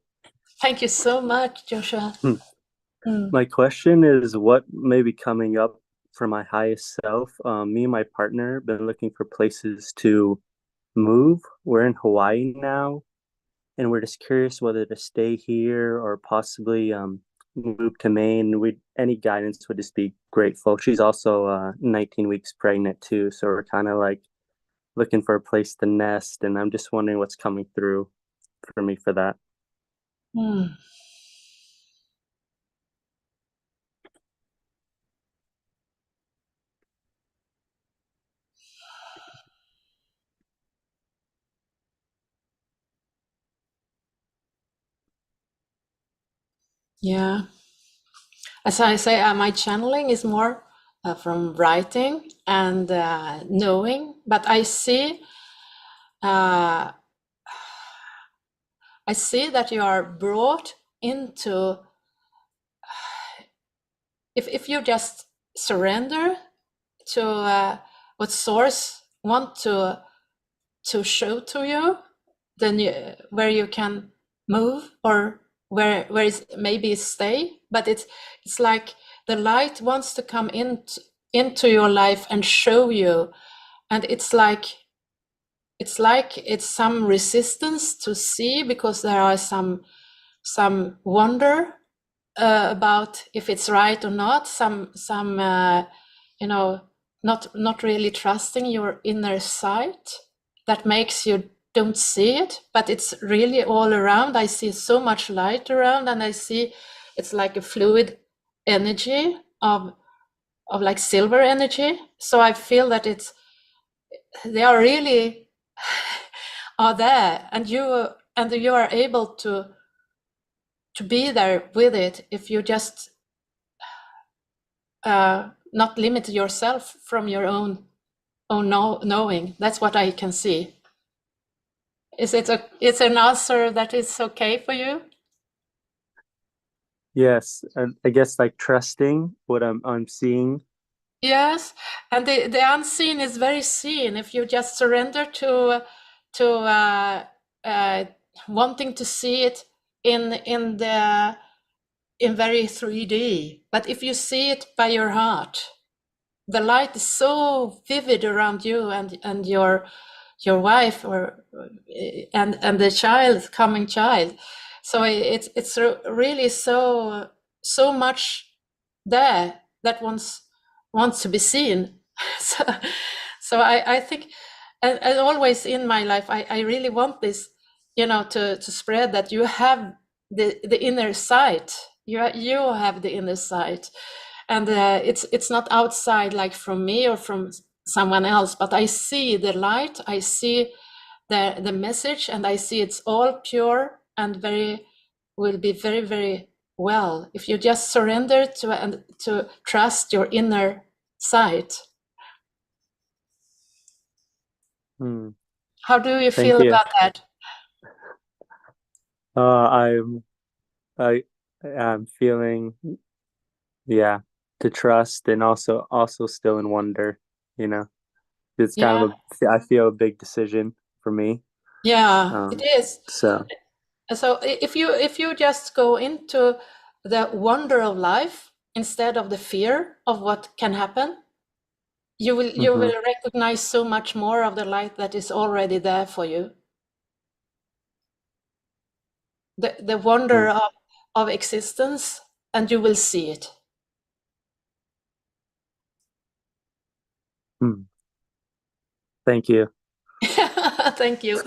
Thank you so much, Joshua. My question is, what may be coming up for my highest self? Me and my partner been looking for places to move. We're in Hawaii now, and we're just curious whether to stay here or possibly move to Maine. Any guidance would just be grateful. She's also 19 weeks pregnant too, so we're kind of like looking for a place to nest, and I'm just wondering what's coming through for me for that. Yeah. As I say, my channeling is more from writing and knowing, but I see that you are brought into, if you just surrender to what source want to show to you, then where you can move, or where is maybe stay, but it's like the light wants to come into your life and show you, and it's like it's some resistance to see, because there are some wonder about if it's right or not, some not really trusting your inner sight, that makes you don't see it, but it's really all around. I see so much light around, and I see it's like a fluid energy of like silver energy. So I feel that they are really are there, and you are able to be there with it, if you just not limit yourself from your own knowing. That's what I can see. Is it's an answer that is okay for you? Yes, and I guess like trusting what I'm seeing. Yes, and the unseen is very seen if you just surrender to wanting to see it in very 3D. But if you see it by your heart, the light is so vivid around you and your wife, or and the coming child. So it's really so much there that wants to be seen. So I think, and always in my life, I really want this, to spread that you have the inner sight. You have the inner sight, and it's not outside, like from me or from someone else, but I see the light. I see the message, and I see it's all pure and will be very, very well if you just surrender to trust your inner sight. How do you feel about that? I'm feeling, to trust, and also still in wonder. It's kind of I feel a big decision for me. Yeah, it is. So if you just go into the wonder of life instead of the fear of what can happen, you will recognize so much more of the light that is already there for you. The wonder of existence, and you will see it. Thank you. Thank you.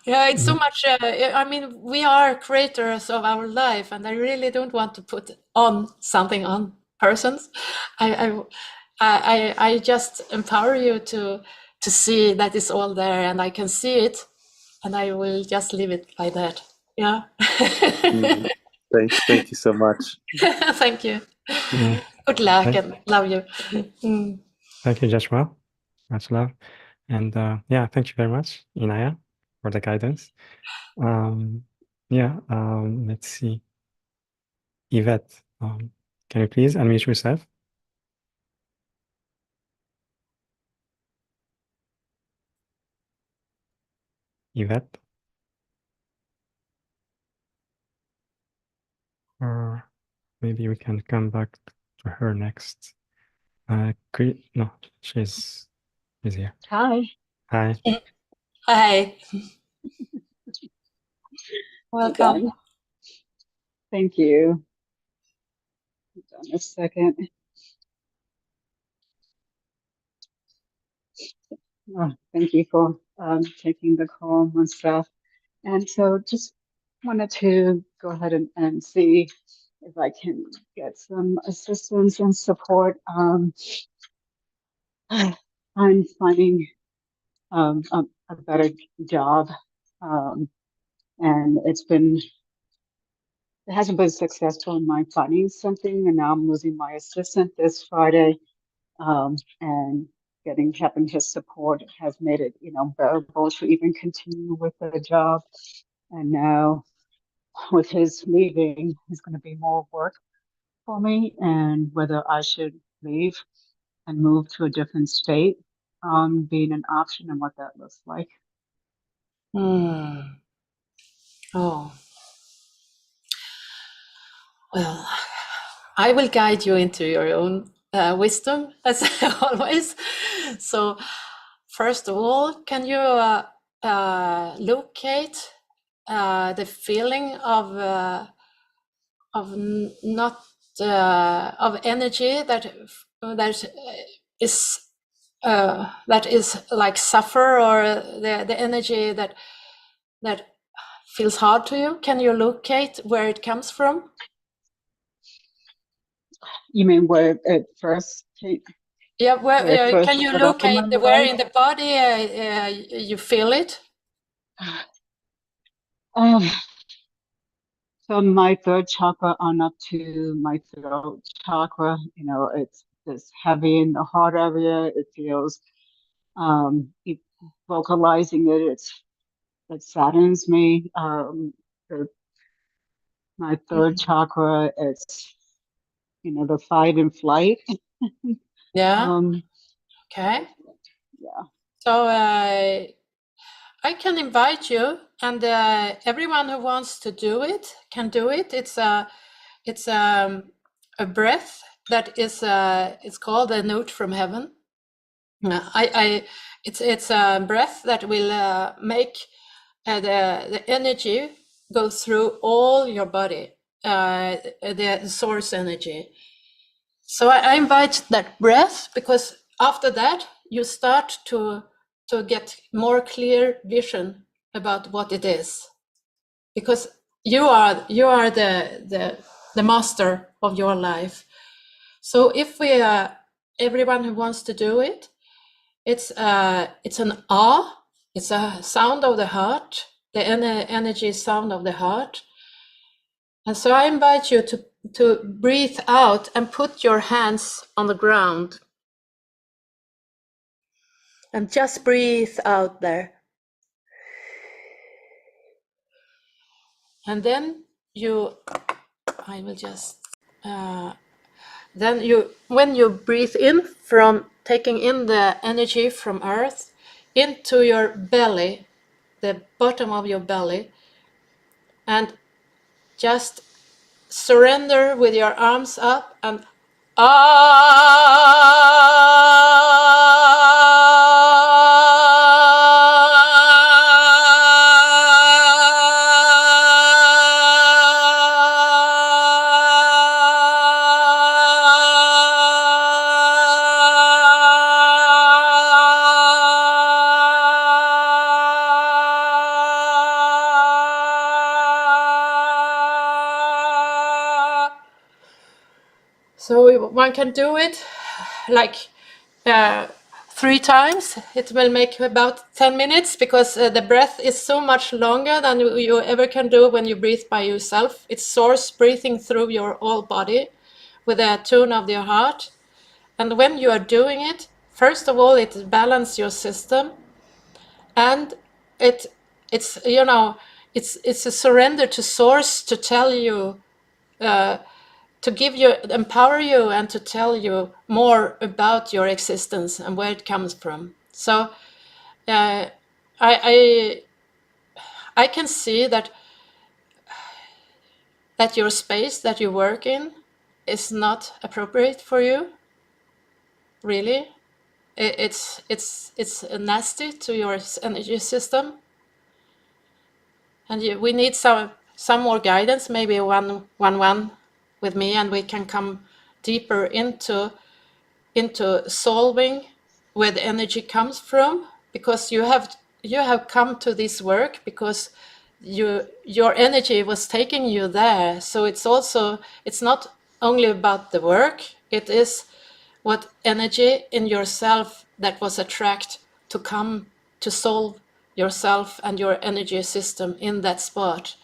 Yeah, it's so much. I mean, we are creators of our life, and I really don't want to put something on persons. I just empower you to see that it's all there, and I can see it, and I will just leave it like that. Yeah. Thank you so much. Thank you. Good luck, and love you. Thank you, Joshua. Much love. And thank you very much, Inaya, for the guidance. Let's see. Yvette, can you please unmute yourself? Yvette? Or maybe we can come back to her next. No, she's here. Hi. Hi. Hi. Welcome. Again. Thank you. Hold on a second. Thank you for taking the call and stuff. And so just wanted to go ahead and see if I can get some assistance and support. I'm finding a better job, and it hasn't been successful in my finding something, and now I'm losing my assistant this Friday, and having his support has made it, bearable to even continue with the job. And now with his leaving, there's going to be more work for me, and whether I should leave and move to a different state, being an option, and what that looks like. Oh. Well, I will guide you into your own wisdom, as always. So, first of all, can you locate the feeling of energy that is like suffer, or the energy that feels hard to you? Can you locate where it comes from? You mean where it first came? Yeah, can you locate where in the body you feel it? So my third chakra on up to my throat chakra, it's heavy in the heart area. It feels, vocalizing it saddens me. My third chakra, it's, the fight and flight. Yeah. Okay. Yeah. So I can invite you, and everyone who wants to do it can do it. It's a breath that is it's called a note from heaven. It's a breath that will make the energy go through all your body, the source energy. So I invite that breath, because after that you start to get more clear vision about what it is, because you are the master of your life. So if we everyone who wants to do it. It's an ah. It's a sound of the heart, the energy sound of the heart. And so I invite you to breathe out and put your hands on the ground. And just breathe out there. And then I will just, when you breathe in from taking in the energy from earth into your belly, the bottom of your belly, and just surrender with your arms up and So one can do it like 3 times. It will make about 10 minutes because the breath is so much longer than you ever can do when you breathe by yourself. It's source breathing through your whole body with a tune of your heart. And when you are doing it, first of all, it balances your system, and it's a surrender to source to tell you. To give you, empower you, and to tell you more about your existence and where it comes from. So I can see that your space that you work in is not appropriate for you. Really, it's nasty to your energy system, and we need some more guidance. Maybe one with me, and we can come deeper into solving where the energy comes from, because you have come to this work because your energy was taking you there. So it's not only about the work, it is what energy in yourself that was attracted to come to solve yourself and your energy system in that spot.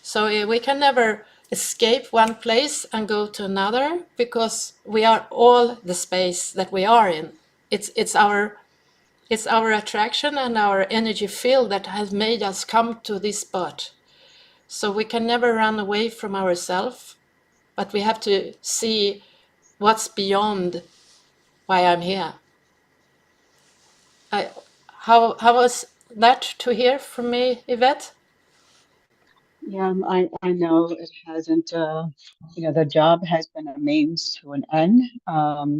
So we can never escape one place and go to another, because we are all the space that we are in. It's our attraction and our energy field that has made us come to this spot. So we can never run away from ourselves, but we have to see what's beyond why I'm here. How was that to hear from me, Yvette? Yeah, I know it hasn't, the job has been a means to an end,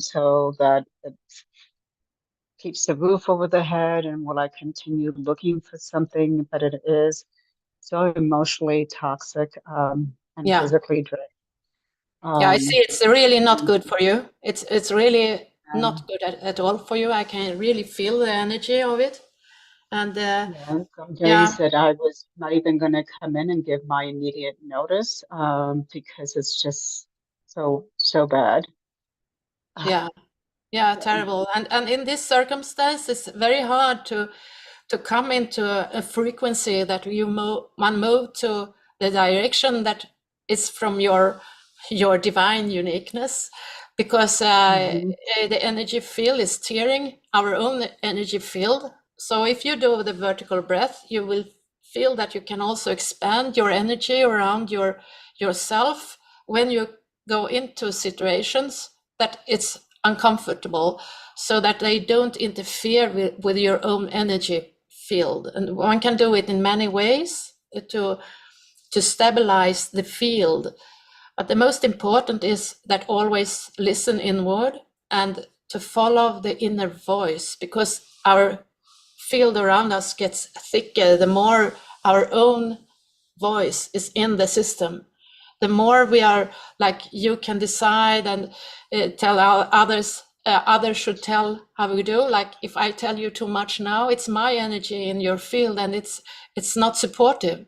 so that it keeps the roof over the head, and will I continue looking for something, but it is so emotionally toxic, and Yeah. physically draining. Yeah, I see it's really not good for you. It's really not good at all for you. I can really feel the energy of it. And some days that I was not even going to come in and give my immediate notice, because it's just so bad. Yeah, terrible. And in this circumstance, it's very hard to come into a frequency that one move to the direction that is from your divine uniqueness, because the energy field is tearing our own energy field. So if you do the vertical breath, you will feel that you can also expand your energy around yourself when you go into situations that it's uncomfortable, so that they don't interfere with your own energy field. And one can do it in many ways to stabilize the field. But the most important is that always listen inward and to follow the inner voice, because our field around us gets thicker the more our own voice is in the system. The more we are like, you can decide and tell others, others should tell how we do. Like if I tell you too much now, it's my energy in your field, and it's not supportive,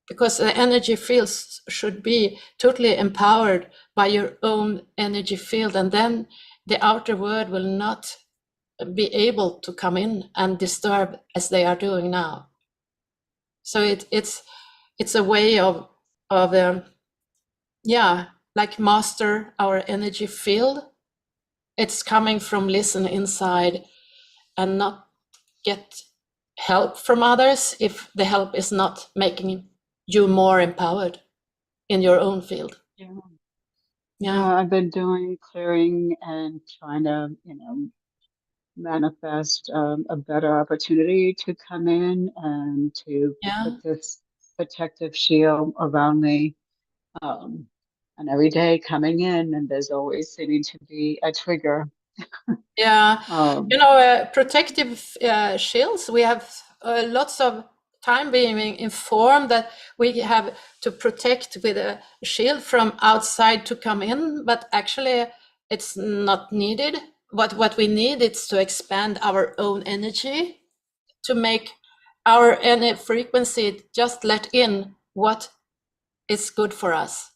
because the energy fields should be totally empowered by your own energy field, and then the outer world will not be able to come in and disturb as they are doing now. So it's a way of like master our energy field. It's coming from listen inside and not get help from others if the help is not making you more empowered in your own field. Yeah, I've been doing clearing and trying to, manifest a better opportunity to come in and to put this protective shield around me. And every day coming in, and there's always seeming to be a trigger. Protective shields, we have lots of time being informed that we have to protect with a shield from outside to come in, but actually it's not needed. What we need is to expand our own energy, to make our frequency just let in what is good for us,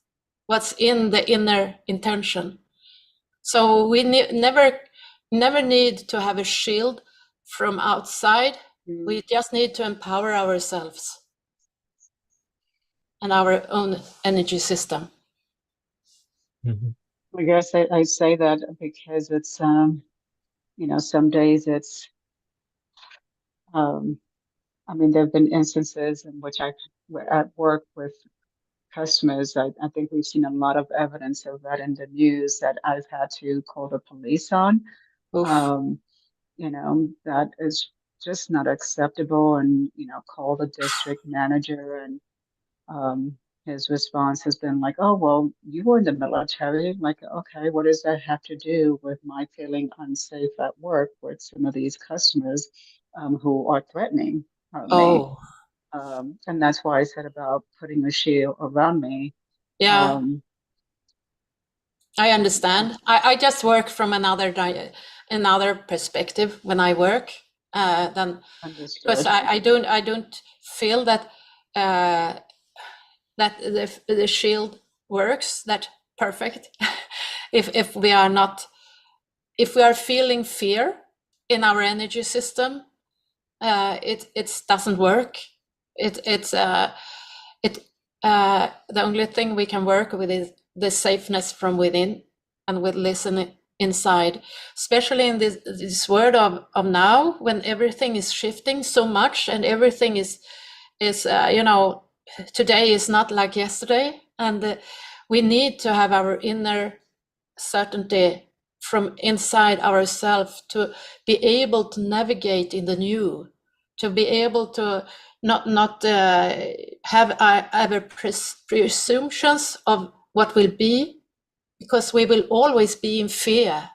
what's in the inner intention. So we never need to have a shield from outside. We just need to empower ourselves and our own energy system. I guess I say that because it's, some days it's, there have been instances in which at work with customers, I think we've seen a lot of evidence of that in the news that I've had to call the police on. That is just not acceptable, and, call the district manager, and his response has been like, oh, well, you were in the military. Like, okay, what does that have to do with my feeling unsafe at work with some of these customers who are threatening me? And that's why I said about putting a shield around me. I understand. I just work from another perspective when I work. Because I don't feel that that the shield works that perfect. if we are feeling fear in our energy system, it doesn't work. The only thing we can work with is the safeness from within and with listening inside, especially in this world of now, when everything is shifting so much and everything is today is not like yesterday, and we need to have our inner certainty from inside ourselves to be able to navigate in the new, to be able to not have our presumptions of what will be, because we will always be in fear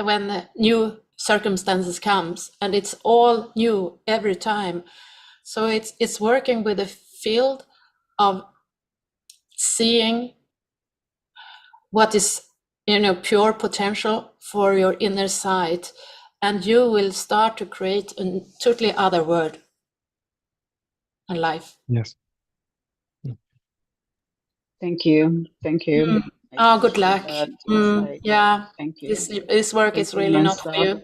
when new circumstances comes, and it's all new every time. So it's working with a field of seeing what is pure potential for your inner side, and you will start to create a totally other world and life. Yes. Thank you. Oh, good luck. Thank you. This work is really not for you.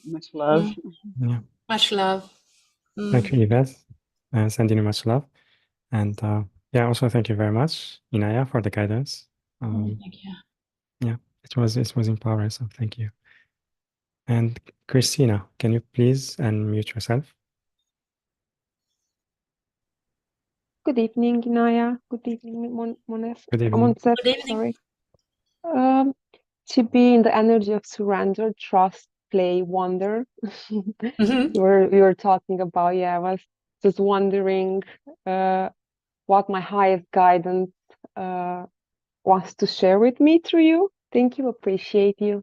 Much love. Much love. Thank you, Yvette. Sending you much love. And also thank you very much, Inaya, for the guidance. Thank you. Yeah, it was empowering, so thank you. And Christina, can you please unmute yourself? Good evening, Inaya. Good evening, Monef. Good evening. Good evening. Sorry. To be in the energy of surrender, trust, play, wonder. We were talking about, I was just wondering what my highest guidance wants to share with me through you. Thank you, appreciate you.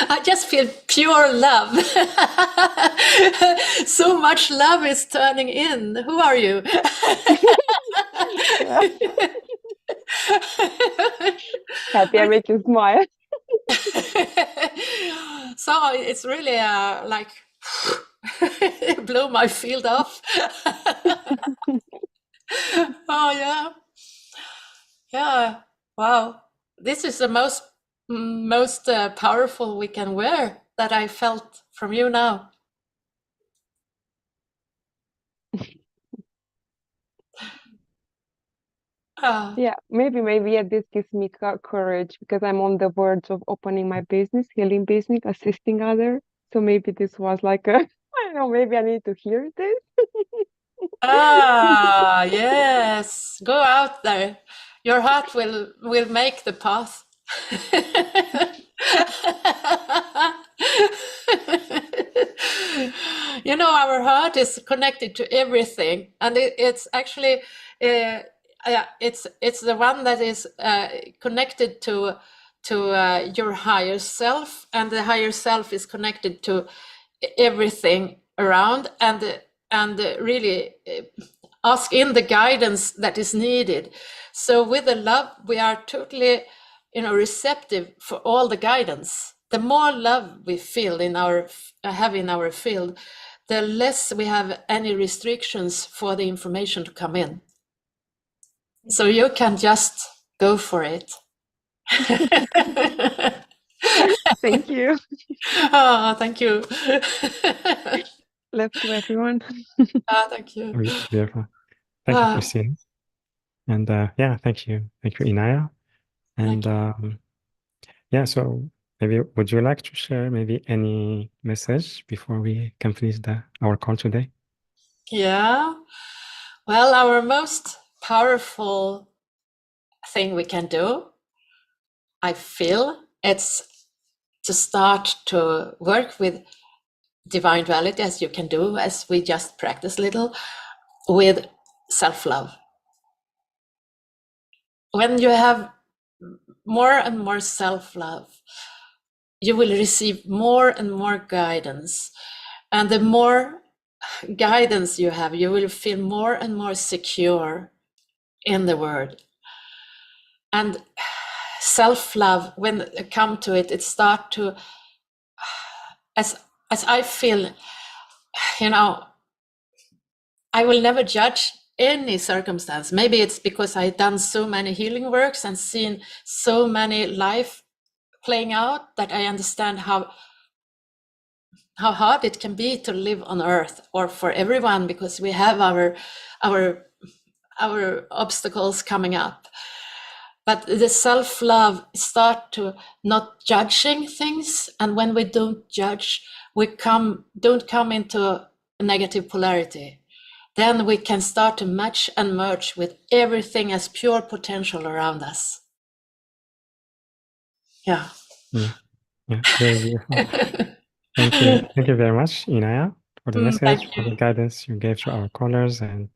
I just feel pure love. So much love is turning in. Who are you? Happy I make you smile. So it's really like It blew my field off. Oh yeah. Yeah. Wow. This is the most powerful we can wear that I felt from you now. Yeah, maybe yeah, this gives me courage because I'm on the verge of opening my business, healing business, assisting others. So maybe this was like a, I don't know, maybe I need to hear this. Yes. Go out there. Your heart will make the path. You know, our heart is connected to everything, and it's actually it's the one that is connected to your higher self, and the higher self is connected to everything around, and really ask in the guidance that is needed. So with the love, we are totally, receptive for all the guidance. The more love we feel have in our field, the less we have any restrictions for the information to come in. So you can just go for it. Thank you. Oh, thank you. Love to everyone. Thank you. Beautiful. Thank you, Christine. And yeah, thank you, Inaya. And yeah, so maybe would you like to share maybe any message before we complete our call today? Yeah. Well, our most powerful thing we can do, I feel, it's to start to work with divine duality, as you can do, as we just practice little, with self-love. When you have more and more self-love, you will receive more and more guidance. And the more guidance you have, you will feel more and more secure in the world. And self-love, when it come to it, it start to, as I feel, I will never judge any circumstance. Maybe it's because I've done so many healing works and seen so many life playing out that I understand how hard it can be to live on earth, or for everyone, because we have our obstacles coming up. But the self-love start to not judging things, and when we don't judge, we don't come into a negative polarity. Then we can start to match and merge with everything as pure potential around us. Yeah. Very beautiful. Thank you very much, Inaya, for the message, for the guidance you gave to our callers, and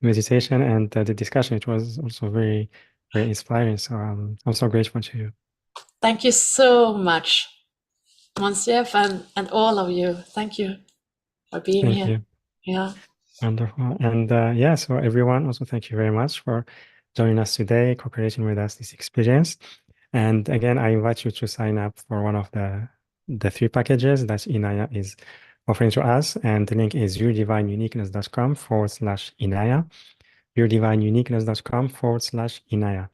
meditation, and the discussion. It was also very, very inspiring. So I'm so grateful to you. Thank you so much, Monsieur, and all of you. Thank you for being here. You. Yeah. Wonderful. And yeah, so everyone, also thank you very much for joining us today, cooperating with us this experience. And again, I invite you to sign up for one of the 3 packages that Inaya is offering to us. And the link is yourdivineuniqueness.com/Inaya, yourdivineuniqueness.com/Inaya,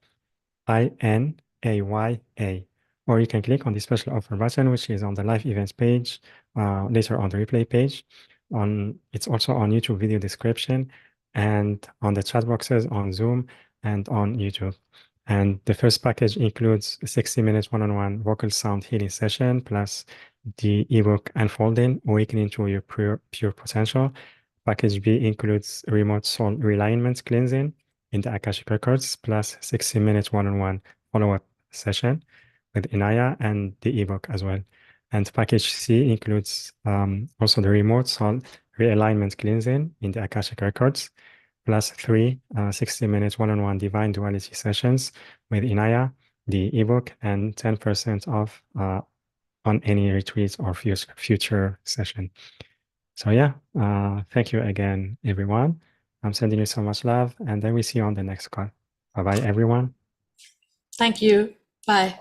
INAYA. Or you can click on the special offer button, which is on the live events page, later on the replay page. It's also on YouTube video description, and on the chat boxes on Zoom and on YouTube. And the first package includes a 60 minutes one-on-one vocal sound healing session, plus the ebook Unfolding, Awakening to Your Pure Potential. Package B includes remote soul realignment cleansing in the Akashic Records, plus 60 minutes one-on-one follow-up session with Inaya and the ebook as well. And package C includes also the remote soul realignment cleansing in the Akashic Records, plus 3 60 minutes one-on-one divine duality sessions with Inaya, the ebook, and 10% off on any retreats or future session. So yeah, thank you again, everyone. I'm sending you so much love, and then we see you on the next call. Bye-bye, everyone. Thank you. Bye.